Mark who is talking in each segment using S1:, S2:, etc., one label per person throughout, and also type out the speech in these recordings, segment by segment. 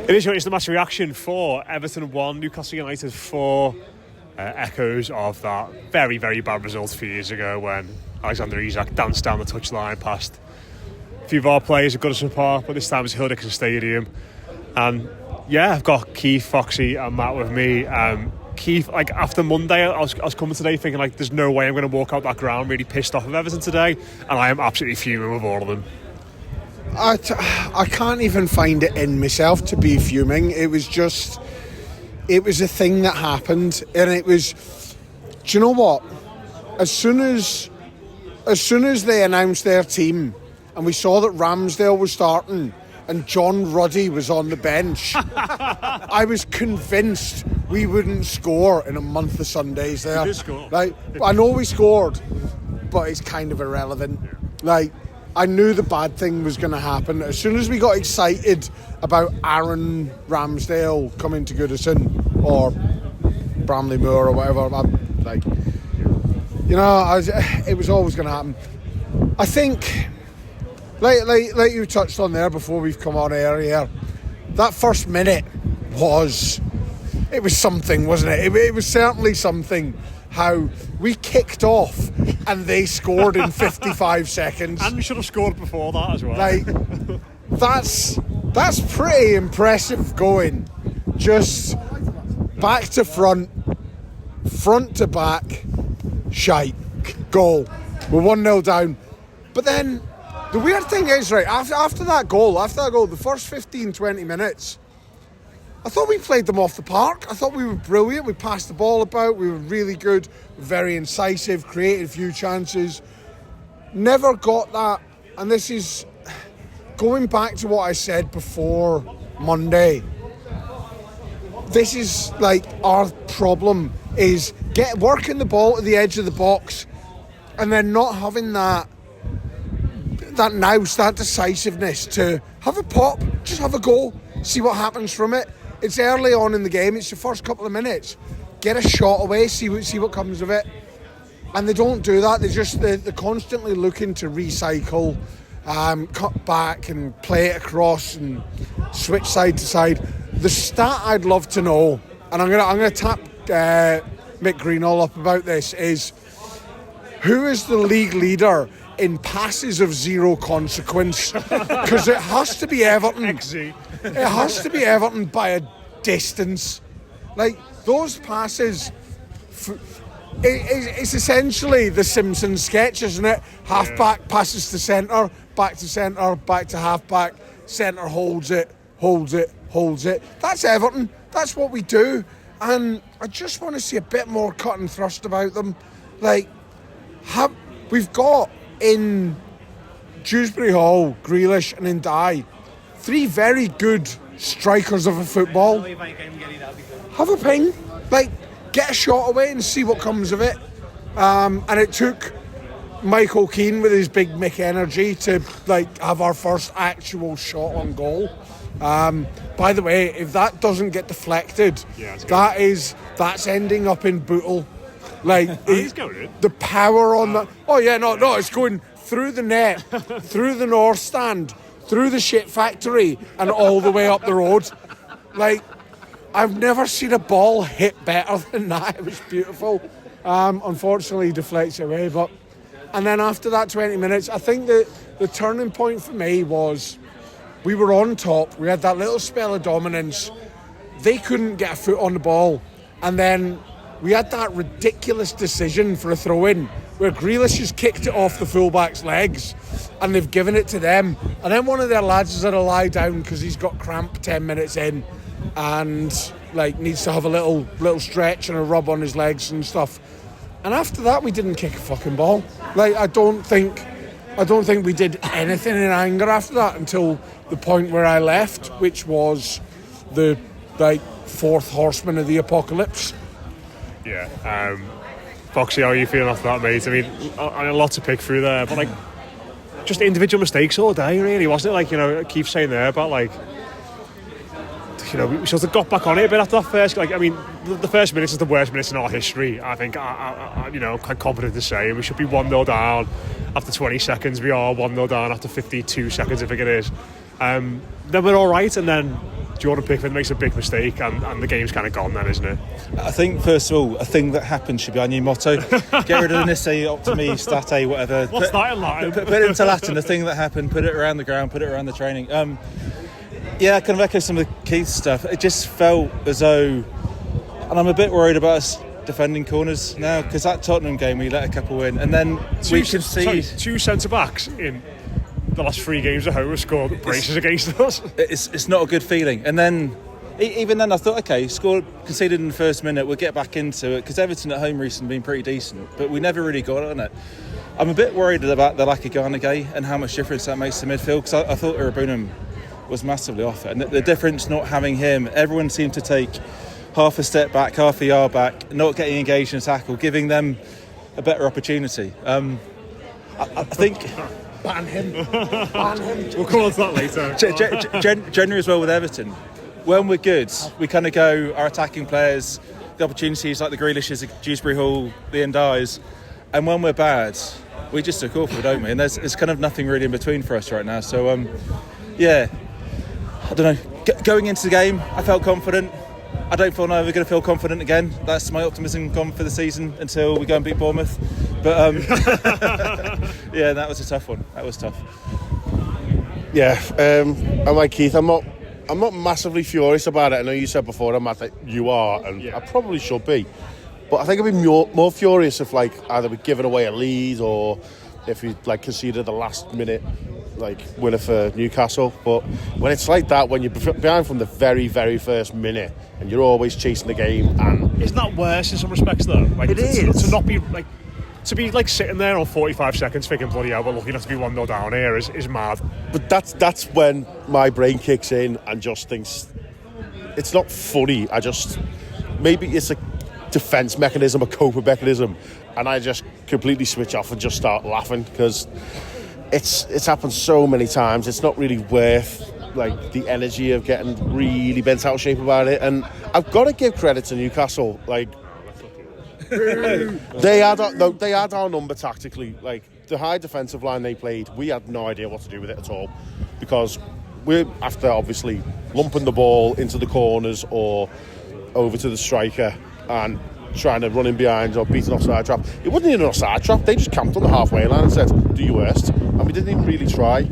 S1: It is the match reaction for Everton 1, Newcastle United 4. Echoes of that very, very bad result a few years ago when Alexander Isak danced down the touchline past a few of our players at Goodison Park, but this time it's Hill Dickinson Stadium. And yeah, I've got Keith, Foxy and Matt with me. Keith, like after Monday, I was coming today thinking like there's no way I'm going to walk out that ground really pissed off of Everton today, and I am absolutely fuming with all of them.
S2: I can't even find it in myself to be fuming. It was a thing that happened, and it was, do you know what? As soon as they announced their team and we saw that Ramsdale was starting and John Ruddy was on the bench, I was convinced we wouldn't score in a month of Sundays there.
S1: We did score.
S2: Like, I know we scored, but it's kind of irrelevant.
S1: Yeah.
S2: Like, I knew the bad thing was going to happen. As soon as we got excited about Aaron Ramsdale coming to Goodison or Bramley Moor or whatever, it was always going to happen. I think, like you touched on there before we've come on air here, that first minute was something, wasn't it? It was certainly something. How we kicked off and they scored in 55 seconds.
S1: And we should have scored before that as well.
S2: Like, that's pretty impressive going. Just back to front to back, shite, goal. We're 1-0 down. But then, the weird thing is, right, after that goal, the first 15, 20 minutes, I thought we played them off the park. I thought we were brilliant. We passed the ball about. We were really good, very incisive, created a few chances. Never got that. And this is going back to what I said before Monday. This is like our problem is working the ball to the edge of the box and then not having that nous, that decisiveness to have a pop, just have a goal, see what happens from it. It's early on in the game. It's the first couple of minutes. Get a shot away, see what comes of it. And they don't do that. They're constantly looking to recycle, cut back and play it across and switch side to side. The stat I'd love to know, and I'm gonna tap Mick Greenall up about this, is who is the league leader in passes of zero consequence? Because it has to be Everton.
S1: XG.
S2: It has to be Everton by a distance. Like, those passes, it's essentially the Simpsons sketch, isn't it? Half-back passes to centre, back to half-back, centre holds it. That's Everton. That's what we do. And I just want to see a bit more cut and thrust about them. Like, we've got in Dewsbury Hall, Grealish and Ndiaye, 3 very good strikers of a football. Have a ping, like, get a shot away and see what comes of it. And it took Michael Keane with his big Mick energy to have our first actual shot on goal. By the way, if that doesn't get deflected, that's ending up in Bootle. Like,
S1: he's going in.
S2: The power on that. Oh yeah, no, it's going through the net, through the north stand, through the shit factory, and all the way up the road. Like, I've never seen a ball hit better than that. It was beautiful. Unfortunately, he deflects away. And then after that 20 minutes, I think that the turning point for me was we were on top. We had that little spell of dominance. They couldn't get a foot on the ball. And then we had that ridiculous decision for a throw-in where Grealish has kicked it off the fullback's legs and they've given it to them. And then one of their lads has had to lie down because he's got cramp 10 minutes in and needs to have a little stretch and a rub on his legs and stuff. And after that, we didn't kick a fucking ball. I don't think we did anything in anger after that until the point where I left, which was the fourth horseman of the apocalypse.
S1: Yeah. Foxy, how are you feeling after that, mate? I mean, a lot to pick through there, but just individual mistakes all day, really, wasn't it? Keith saying there about we sort of got back on it a bit after that first. The first minutes is the worst minutes in our history. I think, I'm quite confident to say we should be 1-0 down after 20 seconds. We are 1-0 down after 52 seconds, I think it is. then we're all right, and then Jordan Pickford makes a big mistake, and the game's kind of gone then, isn't it?
S3: I think, first of all, a thing that happened should be our new motto. Get rid of the Nisse, Optimi, State, whatever.
S1: What's that in Latin?
S3: Put it into Latin, the thing that happened, put it around the ground, put it around the training. Yeah, I kind of echo some of the Keith stuff. It just felt as though, and I'm a bit worried about us defending corners now, because that Tottenham game we let a couple in, and then we can see
S1: two centre-backs in the last 3 games at home have scored braces against us.
S3: It's not a good feeling. And then even then I thought, okay, conceded in the first minute, we'll get back into it, because Everton at home recently been pretty decent, but we never really got on it. I'm a bit worried about the lack of Garnagay and how much difference that makes to midfield, because I thought Irabunum was massively off it, and the difference not having him, everyone seemed to take half a step back, half a yard back, not getting engaged in a tackle, giving them a better opportunity. I think
S2: ban him.
S1: We'll come on to that later.
S3: Generally as well with Everton, when we're good, we kind of go our attacking players, the opportunities like the Grealishes, the Dewsbury Hall, the Ndiays, and when we're bad, we just look awful, don't we? And there's kind of nothing really in between for us right now. So yeah, I don't know. Going into the game, I felt confident. I don't feel I'm ever going to feel confident again. That's my optimism gone for the season until we go and beat Bournemouth. But yeah, that was a tough one. That was tough.
S4: Yeah, I'm like Keith. I'm not massively furious about it. I know you said before, Matt, that you are, and I probably should be. But I think I'd be more furious if, like, either we'd given away a lead or if we like conceded the last minute winner for Newcastle. But when it's like that, when you're behind from the very, very first minute and you're always chasing the game, and
S1: isn't that worse in some respects though? Like,
S4: it is
S1: to not be like. To be sitting there on 45 seconds thinking, bloody hell, we're lucky not to be 1-0 down here is mad.
S4: But that's when my brain kicks in and just thinks it's not funny. Maybe it's a defence mechanism, a coping mechanism, and I just completely switch off and just start laughing, because it's happened so many times. It's not really worth the energy of getting really bent out of shape about it. And I've got to give credit to Newcastle. They had our number tactically. The high defensive line they played, we had no idea what to do with it at all, because we're after obviously lumping the ball into the corners or over to the striker and trying to run in behind or beat an offside trap. It wasn't even an offside trap. They just camped on the halfway line and said, do your worst, and we didn't even really try.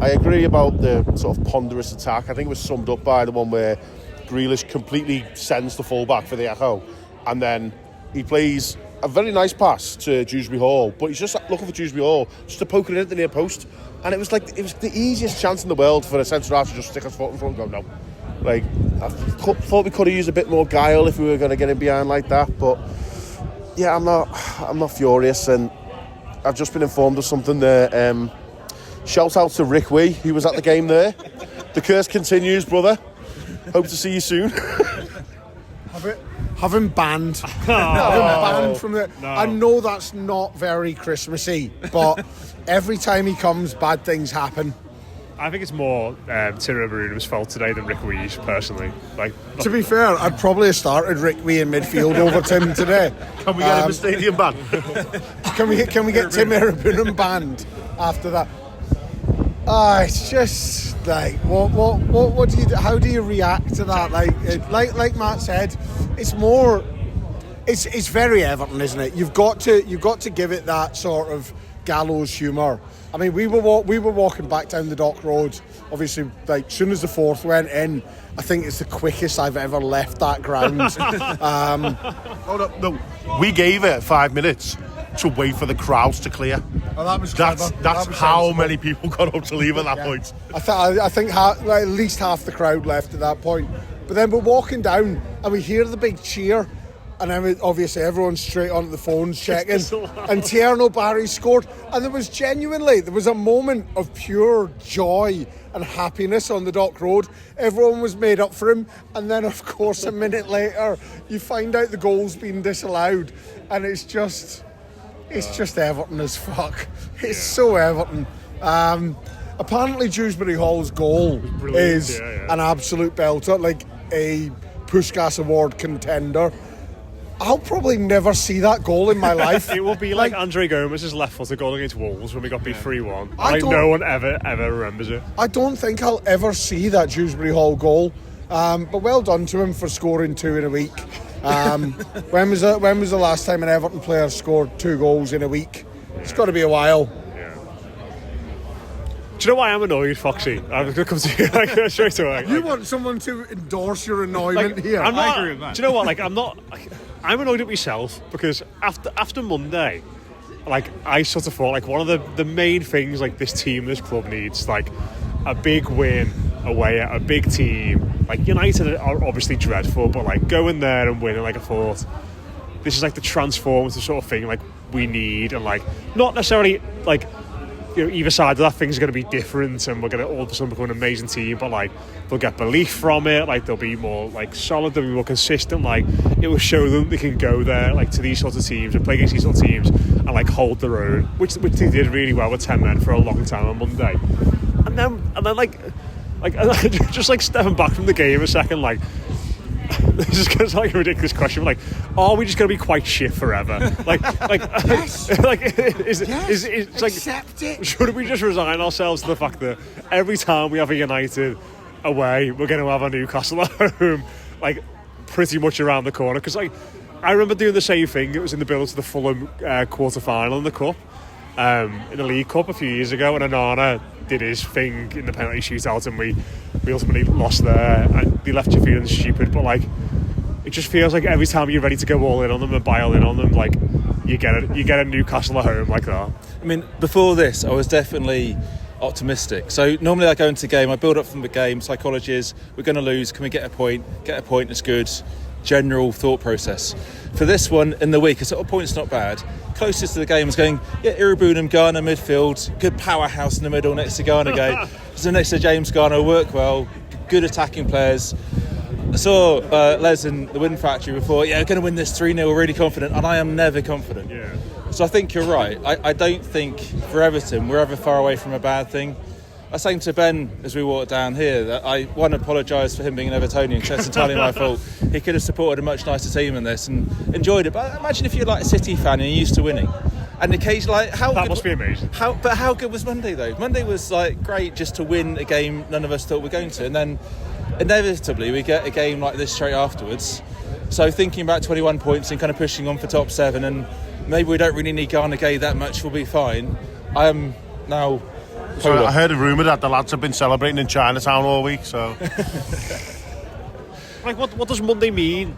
S4: I agree about the sort of ponderous attack. I think it was summed up by the one where Grealish completely sends the fullback for the echo, and then he plays a very nice pass to Dewsbury Hall, but he's just looking for Dewsbury Hall just to poke it into the near post, and it was the easiest chance in the world for a centre half to just stick his foot in front and go no. I thought we could have used a bit more guile if we were going to get in behind like that, but yeah, I'm not furious, and I've just been informed of something there. Shout out to Rick Wee, who was at the game there. The curse continues, brother. Hope to see you soon.
S2: Have him banned. Have him banned from the. No. I know that's not very Christmassy, but every time he comes, bad things happen.
S1: I think it's more Tyrone Marunim's fault today than Rick Wee's, personally.
S2: To be fair, I'd probably have started Rick Wee in midfield over Tim today.
S4: Can we get him a stadium ban?
S2: Can we get Tim Irabunum banned after that? It's just what do you do? How do you react to that? Like Matt said, it's more. It's very Everton, isn't it? You've got to give it that sort of gallows humour. I mean, we were walking back down the Dock Road. Obviously, as soon as the fourth went in, I think it's the quickest I've ever left that ground.
S4: No, we gave it 5 minutes to wait for the crowds to clear.
S2: Oh, that was clever.
S4: That's how many people got up to leave at that point.
S2: I think at least half the crowd left at that point. But then we're walking down and we hear the big cheer, and then obviously everyone's straight onto the phones checking. And Tierno Barry scored, and there was a moment of pure joy and happiness on the Dock Road. Everyone was made up for him, and then of course a minute later you find out the goal's been disallowed, and it's just Everton as fuck. It's so Everton. Apparently Dewsbury Hall's goal is an absolute belter, like a Puskás Award contender. I'll probably never see that goal in my life.
S1: It will be like Andre Gomez's left-footed goal against Wolves when we got beat 3-1.
S2: I don't-
S1: No one ever remembers it.
S2: I don't think I'll ever see that Dewsbury Hall goal. But well done to him for scoring 2 in a week. When was the last time an Everton player scored 2 goals in a week? It's got to be a while.
S1: Do you know why I'm annoyed, Foxy? I'm going to come to you straight away.
S2: You want someone to endorse your annoyment here?
S1: I'm not,
S3: I agree with that.
S1: Do you know what? I'm annoyed at myself because after Monday, I sort of thought one of the main things this team, this club needs a big win away at a big team. United are obviously dreadful, but going there and winning, I thought this is the transformative sort of thing we need, and not necessarily either side of that thing's going to be different and we're going to all of a sudden become an amazing team, but they'll get belief from it, they'll be more solid, they'll be more consistent, it will show them they can go there to these sorts of teams and play against these sorts of teams and hold their own, which they did really well with 10 men for a long time on Monday. And then just stepping back from the game a second, this is going to sound like a ridiculous question, but are we just going to be quite shit forever?
S2: Yes. Accept it.
S1: Should we just resign ourselves to the fact that every time we have a United away, we're going to have a Newcastle at home, pretty much around the corner? Because I remember doing the same thing. It was in the build to the Fulham quarter-final in the Cup, in the League Cup a few years ago, and Onana did his thing in the penalty shootout, and we ultimately lost there, and they left you feeling stupid. But it just feels like every time you're ready to go all in on them and buy all in on them, you get a Newcastle at home like that.
S3: I mean, before this, I was definitely optimistic. So normally I go into a game, I build up from the game. Psychology is, we're going to lose. Can we get a point? Get a point is good. General thought process. For this one in the week, a sort of point's not bad. Closest to the game was going, Irabunam, Garner midfield, good powerhouse in the middle next to Garner gate. So next to James Garner, work well, good attacking players. I saw Les in the Win Factory before, we're going to win this 3-0, really confident, and I am never confident.
S1: Yeah.
S3: So I think you're right. I don't think for Everton we're ever far away from a bad thing. I was saying to Ben as we walked down here that I want to apologise for him being an Evertonian, because that's entirely my fault. He could have supported a much nicer team in this and enjoyed it. But imagine if you're a City fan and you're used to winning. And occasionally,
S1: that must be amazing.
S3: How good was Monday though? Monday was great just to win a game none of us thought we were going to, and then inevitably we get a game like this straight afterwards. So thinking about 21 points and kind of pushing on for top 7, and maybe we don't really need Garner Gay that much, we'll be fine. I am now.
S4: So I heard a rumour that the lads have been celebrating in Chinatown all week. So,
S1: what does Monday mean?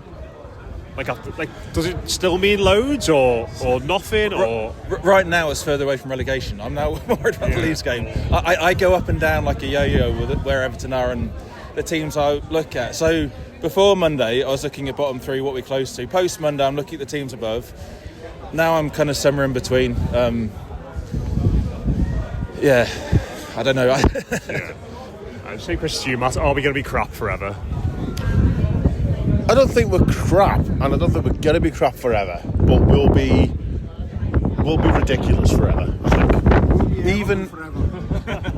S1: Does it still mean loads or nothing? Or
S3: right now, it's further away from relegation. I'm now worried about the Leeds game. I go up and down like a yo-yo with where Everton are and the teams I look at. So before Monday, I was looking at bottom 3, what we're close to. Post Monday, I'm looking at the teams above. Now I'm kind of somewhere in between. I don't know.
S1: Same question to you, Matt. Are we going to be crap forever?
S4: I don't think we're crap, and I don't think we're going to be crap forever. But we'll be ridiculous forever. I think.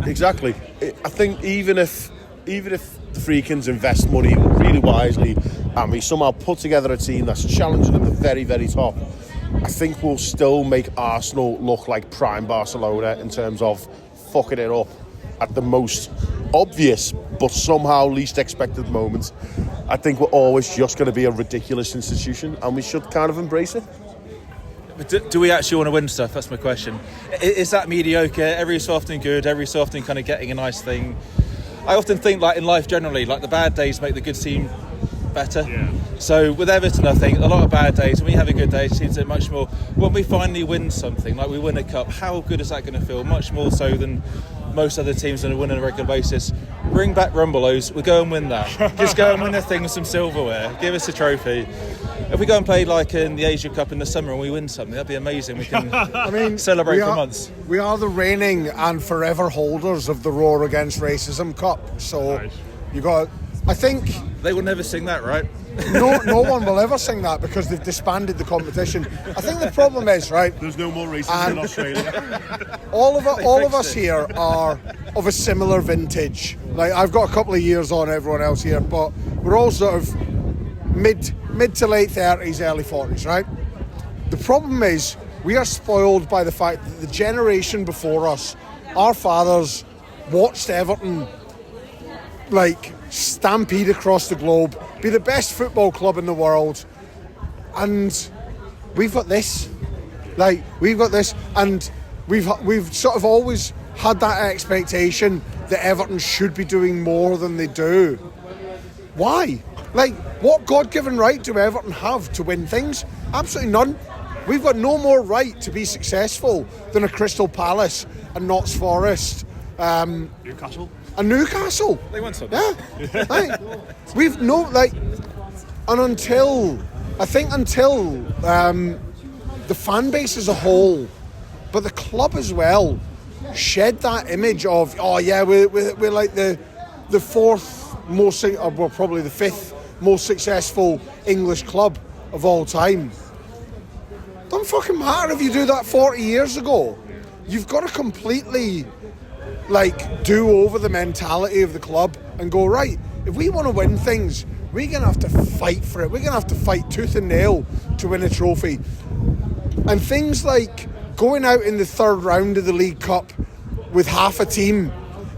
S4: Exactly. I think even if the Freakins invest money really wisely, and we somehow put together a team that's challenging at the very, very top, I think we'll still make Arsenal look like prime Barcelona in terms of fucking it up at the most obvious but somehow least expected moments. I think we're always just going to be a ridiculous institution, and we should kind of embrace it.
S3: But do we actually want to win stuff? That's my question. Is that mediocre? Every so often good, every so often kind of getting a nice thing. I often think in life generally, the bad days make the good team better. Yeah. So with Everton, I think a lot of bad days, when we have a good day, it seems that much more. When we finally win something, we win a cup, how good is that going to feel? Much more so than most other teams going to win on a regular basis. Bring back Rumbelows, we'll go and win that. Just go and win a thing with some silverware. Give us a trophy. If we go and play in the Asia Cup in the summer and we win something, that'd be amazing. We can celebrate for months.
S2: We are the reigning and forever holders of the Roar Against Racism Cup. So nice. I think
S3: they will never sing that, right?
S2: No one will ever sing that because they've disbanded the competition. I think the problem is, right,
S4: there's no more racism in Australia.
S2: all of us here are of a similar vintage. I've got a couple of years on everyone else here, but we're all sort of mid to late 30s, early 40s, right? The problem is we are spoiled by the fact that the generation before us, our fathers, watched Everton like stampede across the globe, be the best football club in the world, and we've got this. And we've sort of always had that expectation that Everton should be doing more than they do. Why? Like, what God-given right do Everton have to win things? Absolutely none. We've got no more right to be successful than a Crystal Palace, a Notts Forest,
S1: Newcastle.
S2: And Newcastle.
S3: They want something.
S2: Yeah. Like, we've no, like, and until the fan base as a whole, but the club as well, shed that image of, oh yeah, we're like the fourth most, well, probably the fifth most successful English club of all time. Don't fucking matter if you do that 40 years ago. You've got to completely like do over the mentality of the club and go, right, if we want to win things, we're going to have to fight for it. We're going to have to fight tooth and nail to win a trophy. And things like going out in the third round of the League Cup with half a team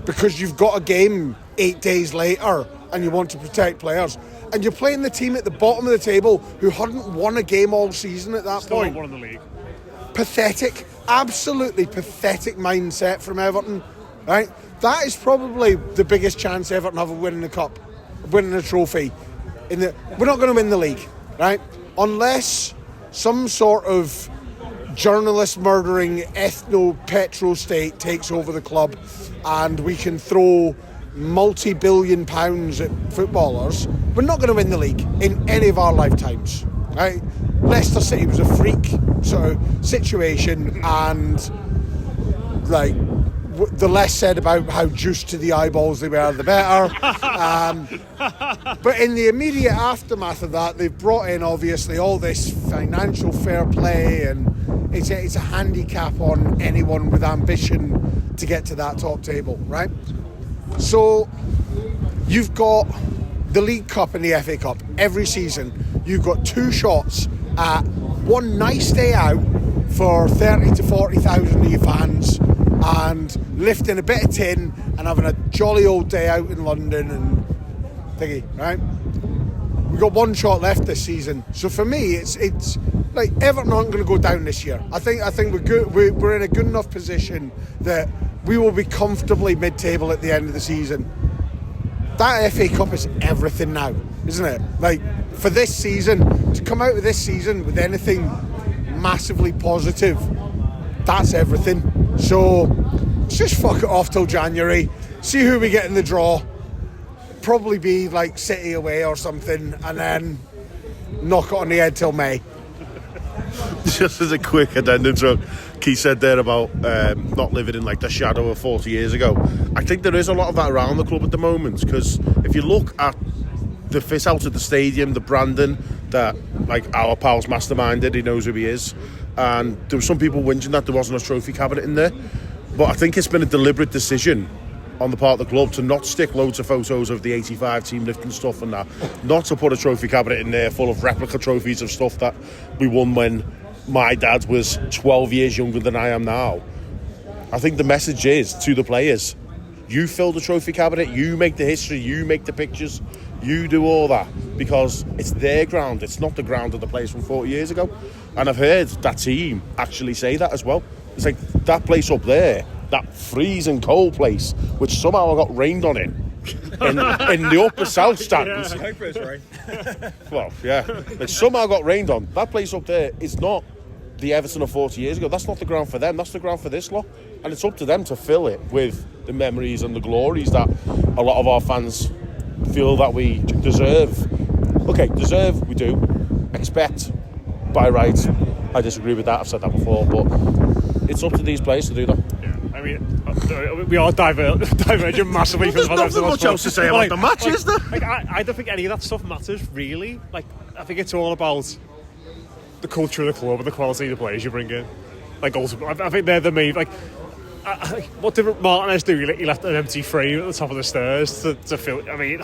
S2: because you've got a game 8 days later and you want to protect players, and you're playing the team at the bottom of the table who hadn't won a game all season at that
S1: Still
S2: point.
S1: not won in the league.
S2: Pathetic, absolutely pathetic mindset from Everton, right? That is probably the biggest chance Everton have of winning the cup, winning a trophy. We're not going to win the league, right? Unless some sort of journalist murdering ethno-petro state takes over the club and we can throw multi-billion pounds at footballers, we're not going to win the league in any of our lifetimes, right? Leicester City was a freak sort of situation, and like the less said about how juiced to the eyeballs they were, the better. But in the immediate aftermath of that, they've brought in obviously all this financial fair play, and it's a handicap on anyone with ambition to get to that top table, right? So you've got the League Cup and the FA Cup every season. You've got two shots at one nice day out for 30 to 40,000 of your fans, and lifting a bit of tin and having a jolly old day out in London and thingy, right? We've got one shot left this season. So for me, it's like Everton aren't going to go down this year. I think we're good. We're in a good enough position that we will be comfortably mid-table at the end of the season. That FA Cup is everything now, isn't it? Like, for this season, to come out of this season with anything massively positive, that's everything. So let's just fuck it off till January, see who we get in the draw, probably be like City away or something, and then knock it on the head till May.
S4: Just as a quick addendum to what Keith said there about not living in like the shadow of 40 years ago, I think there is a lot of that around the club at the moment, because if you look at the fit out of the stadium, the branding that like our pal's masterminded, he knows who he is, and there were some people whinging that there wasn't a trophy cabinet in there, but I think it's been a deliberate decision on the part of the club to not stick loads of photos of the 85 team lifting stuff and that, not to put a trophy cabinet in there full of replica trophies of stuff that we won when my dad was 12 years younger than I am now. I think the message is to the players, you fill the trophy cabinet, you make the history, you make the pictures, you do all that, because it's their ground, it's not the ground of the players from 40 years ago. And I've heard that team actually say that as well. It's like that place up there, that freezing cold place, which somehow I got rained on in the upper south stands.
S3: I hope it's rain.
S4: Well, yeah, it somehow got rained on. That place up there is not the Everton of 40 years ago. That's not the ground for them, that's the ground for this lot. And it's up to them to fill it with the memories and the glories that a lot of our fans feel that we deserve. Okay, deserve, we do. Expect, by rights, I disagree with that, I've said that before, but it's up to these players to do that.
S1: Yeah, I mean, we are diverging massively from
S4: There's nothing much else to say about the match, is there?
S1: Like, I don't think any of that stuff matters, really. Like, I think it's all about the culture of the club and the quality of the players you bring in. Like, ultimately, I think they're the main, like, what did Martinez do? He left an empty frame at the top of the stairs to fill. I mean,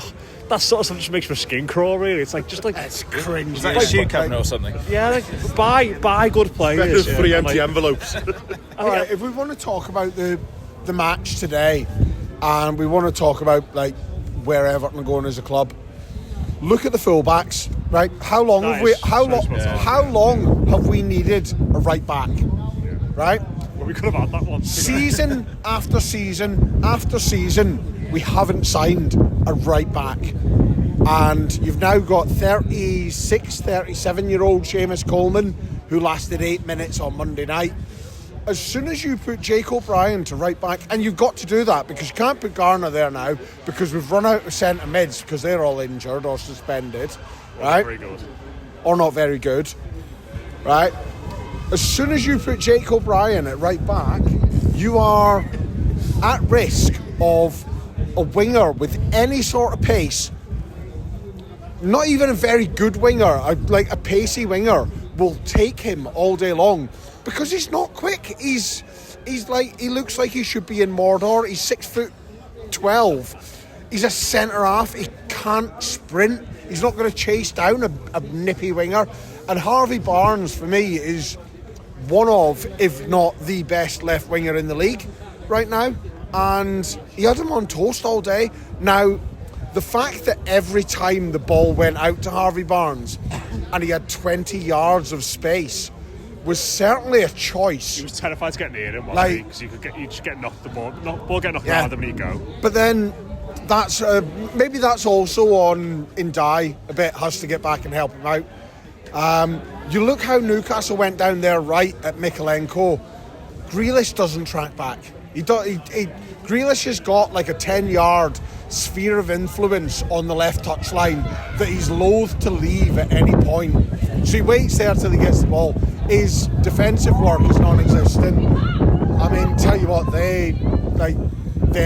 S1: that sort of stuff just makes my skin crawl. Really, it's like
S2: It's cringe.
S3: Is that a shoe cabinet or something?
S1: yeah, buy good players.
S4: There's 3 empty
S1: like,
S4: envelopes.
S2: All right, if we want to talk about the match today, and we want to talk about like where Everton are going as a club, look at the fullbacks. Right, how long have we? How long have we needed a right back? Right.
S1: Well, we could have had that one.
S2: Season after season after season, we haven't signed a right back. And you've now got 36, 37-year-old Seamus Coleman, who lasted 8 minutes on Monday night. As soon as you put Jake O'Brien to right back, and you've got to do that because you can't put Garner there now because we've run out of centre mids because they're all injured or suspended, right?
S1: Very good.
S2: Or not very good, right? As soon as you put Jake O'Brien at right back, you are at risk of a winger with any sort of pace. Not even a very good winger, like a pacey winger, will take him all day long because he's not quick. He looks like he should be in Mordor. He's 6'12". He's a centre half. He can't sprint. He's not going to chase down a nippy winger. And Harvey Barnes, for me, is one of, if not the best left winger in the league right now. And he had him on toast all day. Now, the fact that every time the ball went out to Harvey Barnes and he had 20 yards of space was certainly a choice.
S1: He was terrified to get near him, because you just get knocked the ball get knocked out of him and he'd go.
S2: But then that's maybe that's also on Ndai a bit, has to get back and help him out. You look how Newcastle went down there right at Mikalenko. Grealish doesn't track back. Grealish has got like a 10-yard sphere of influence on the left touchline that he's loath to leave at any point. So he waits there till he gets the ball. His defensive work is non-existent. I mean, tell you what, they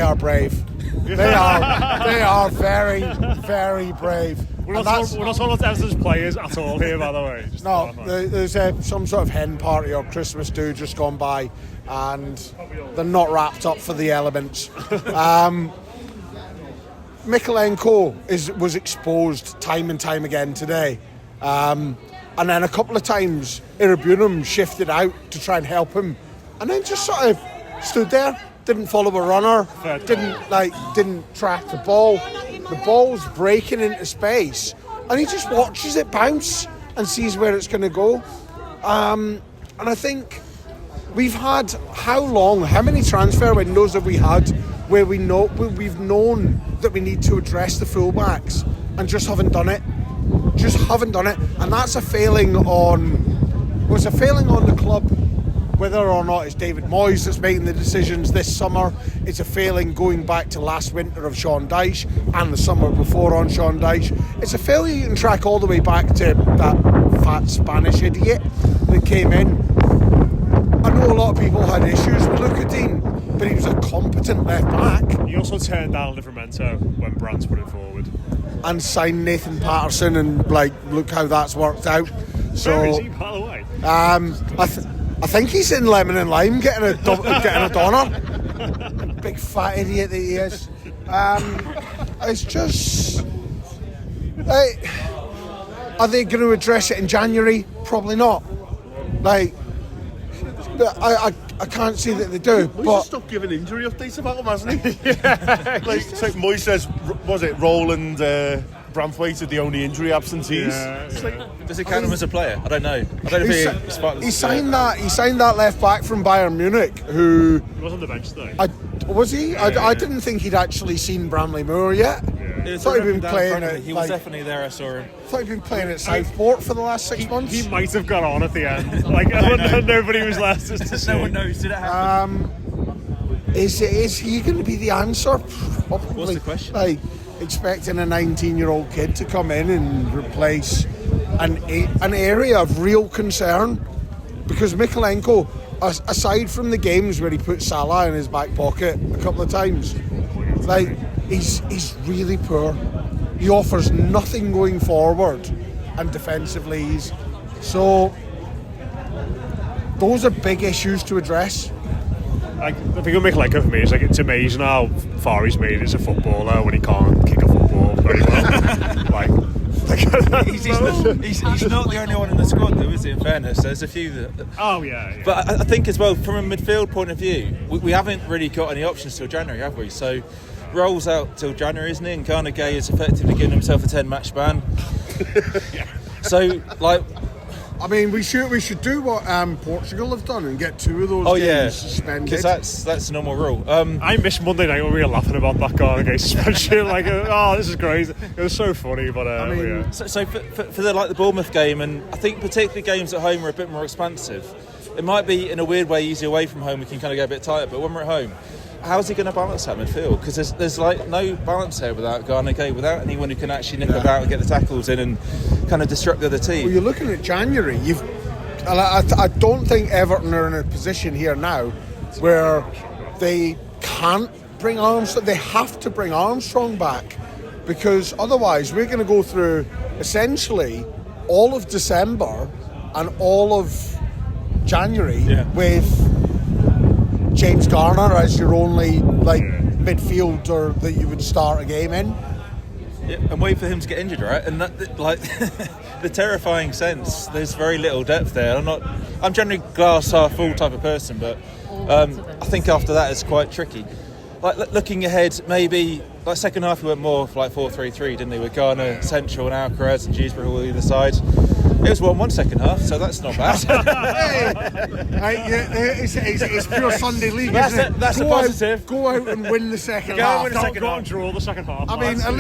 S2: are brave. They are very, very brave.
S1: We're not talking about Everton's players at all here, by the way.
S2: No, there's some sort of hen party or Christmas do just gone by, and they're not wrapped up for the elements. Mikalenko was exposed time and time again today. And then a couple of times, Irabunum shifted out to try and help him, and then just sort of stood there, didn't follow a runner, didn't track the ball. The ball's breaking into space, and he just watches it bounce and sees where it's going to go. And I think we've had how many transfer windows have we had where we've known that we need to address the fullbacks and just haven't done it. And that's a failing on the club. Whether or not it's David Moyes that's making the decisions this summer, it's a failing going back to last winter of Sean Dyche and the summer before on Sean Dyche. It's a failure you can track all the way back to that fat Spanish idiot that came in. I know a lot of people had issues with Lucadine, but he was a competent left back.
S1: He also turned down Livramento when Brands put it forward.
S2: And signed Nathan Patterson, and look how that's worked out. So,
S1: where is he, by the way?
S2: I think he's in Lemon and Lime getting a donor. Big fat idiot that he is. It's just... are they going to address it in January? Probably not. I can't see that they do.
S4: Moyes stopped giving injury updates about him, hasn't he? It's like Moyes says, was it Roland Branthwaite are the only injury absentees?
S3: Does it count him as a player? I don't know. I don't know if
S2: he signed that left back from Bayern Munich, who
S1: he was on the bench though.
S2: Was he? I didn't think he'd actually seen Bramley Moore yet.
S3: Yeah.
S2: Thought he'd been playing
S3: he was definitely there. I saw him.
S2: Thought he'd been playing at Southport for the last 6 months.
S1: He might have got on at the end. Nobody was left to see.
S3: No one knows. Did it happen?
S2: Is he going to be the answer? Probably.
S3: What's the question?
S2: Expecting a 19-year-old kid to come in and replace an area of real concern, because Mikalenko, aside from the games where he put Salah in his back pocket a couple of times, he's really poor. He offers nothing going forward, and defensively those are big issues to address.
S1: like the thing that make like for me is like it's amazing how far he's made as a footballer when he can't kick a football very well.
S3: He's not the only one in the squad, though, is he? In fairness, there's a few that.
S1: Oh yeah.
S3: But I think as well, from a midfield point of view, we haven't really got any options till January, have we? So Roll's out till January, isn't he? And Garnagay is effectively giving himself a 10-match ban. So like.
S2: I mean, we should do what Portugal have done and get 2 of those games suspended.
S3: Because that's a normal rule.
S1: I missed Monday night when we were laughing about that Garnagay suspension. Like, this is crazy. It was so funny, but
S2: I mean,
S1: yeah.
S3: So for the Bournemouth game, and I think particularly games at home are a bit more expansive. It might be in a weird way easier away from home. We can kind of go a bit tighter, but when we're at home, how's he going to balance that midfield? Because there's like no balance here without Garnagay, without anyone who can actually nip about and get the tackles in and kind of disrupt the other team.
S2: Well, you're looking at January. I don't think Everton are in a position here now where they can't bring Armstrong. They have to bring Armstrong back, because otherwise we're going to go through essentially all of December and all of January with James Garner as your only midfielder that you would start a game in.
S3: Yeah, and wait for him to get injured, right? And that, like the terrifying sense, there's very little depth there. I'm generally glass half full type of person, but I think after that it's quite tricky. Like looking ahead, maybe like second half we went more for like 4-3-3, didn't they? With Garner central and Alcaraz and Dewsbury all either side. It was 1-1 second half, so that's not bad.
S2: It's pure Sunday league.
S3: That's a positive.
S2: Go out and win the second half.
S1: Go and draw the second half.
S2: I mean, at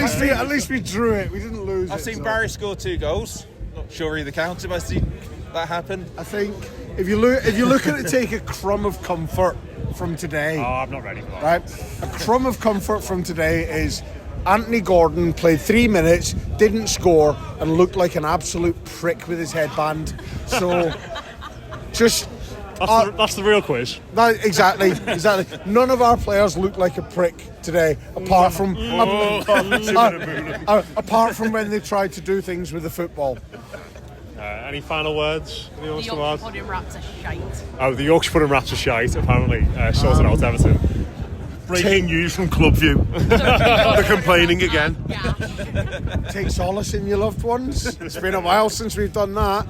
S2: least we drew it. We didn't lose.
S3: I've seen Barry score 2 goals. Not sure either counted, but I've seen that happen.
S2: I think if you look at it, take a crumb of comfort from today.
S1: Oh, I'm not ready for that.
S2: Right, a crumb of comfort from today is Anthony Gordon played 3 minutes, didn't score, and looked like an absolute prick with his headband. So, just
S1: that's the real quiz.
S2: Exactly. None of our players looked like a prick today, apart from when they tried to do things with the football.
S1: Any final words?
S5: The Yorkshire pudding wraps are shite.
S1: Oh, the Yorkshire pudding wraps are shite. Apparently, sorted out Everton.
S4: Breaking news from Club View. They're complaining again.
S2: Take solace in your loved ones. It's been a while since we've done that.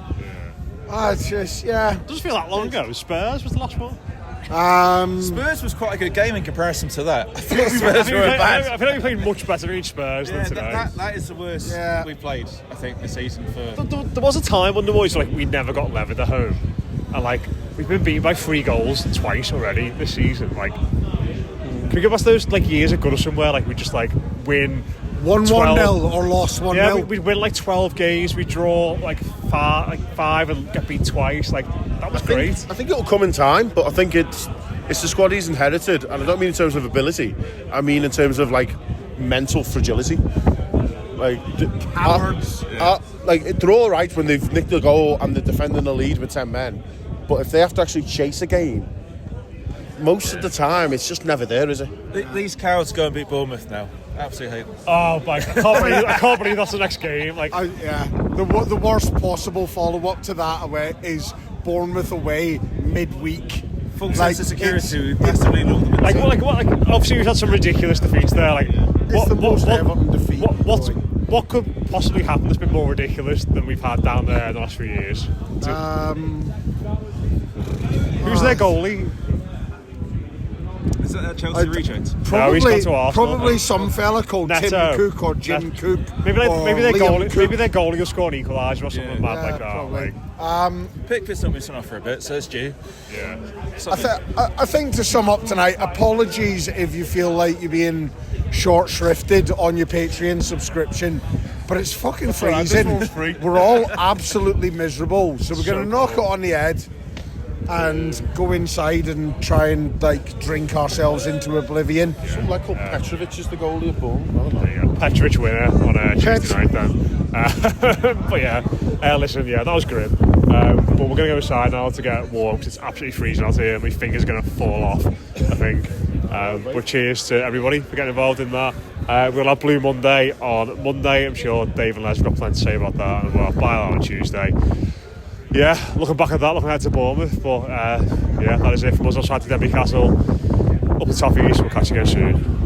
S2: It's just,
S1: It doesn't feel that long ago. Spurs was the last one.
S3: Spurs was quite a good game in comparison to that. I thought Spurs were bad.
S1: I feel like we played much better against Spurs than today.
S3: That is the worst we played, I think, this season.
S1: There was a time when the boys we never got levered at home, and we've been beaten by 3 goals twice already this season. Can we give us those years of Goodison where we just win
S2: 1-0 or lost 1-0?
S1: Yeah, we'd win 12 games, we draw 5 and get beat twice. That was great.
S4: I think it'll come in time, but I think it's the squad he's inherited, and I don't mean in terms of ability. I mean in terms of mental fragility.
S2: Cowards.
S4: They're all right when they've nicked a goal and they're defending the lead with 10 men, but if they have to actually chase a game, most of the time it's just never there, is it?
S3: These cowards go and beat Bournemouth now. Absolutely hate them.
S1: Oh my! I can't believe that's the next game.
S2: The worst possible follow-up to that away is Bournemouth away midweek.
S3: Full sense of security. Massively low.
S1: Obviously we've had some ridiculous defeats there.
S2: It's the most Everton defeat.
S1: What could possibly happen that's been more ridiculous than we've had down there in the last few years? Who's their goalie?
S3: Is that Chelsea reject?
S2: Probably some fella called
S1: Neto.
S2: Tim Cook or Jim Cook.
S1: Maybe their
S2: Liam
S1: goalie will score an equaliser or something mad like that.
S2: Probably.
S3: Pickford's not missing off for a bit, so it's due.
S1: Yeah.
S2: I think to sum up tonight, apologies if you feel like you're being short shrifted on your Patreon subscription, but it's fucking freezing. We're all absolutely miserable, so we're going to knock it on the head and go inside and try and drink ourselves into oblivion.
S4: Some called Petrovic is the goalie of Bournemouth.
S1: Petrovic winner on a Tuesday night then. But listen, that was grim. But we're going to go inside now to get warm because it's absolutely freezing out here. My finger's going to fall off, I think. But cheers to everybody for getting involved in that. We'll have Blue Monday on Monday. I'm sure Dave and Les have got plenty to say about that, and we'll have Bile on Tuesday. Yeah, looking back at that, looking ahead to Bournemouth, but yeah, that is it from us. I'll try to get Newcastle up the top of the East. We'll catch you again soon.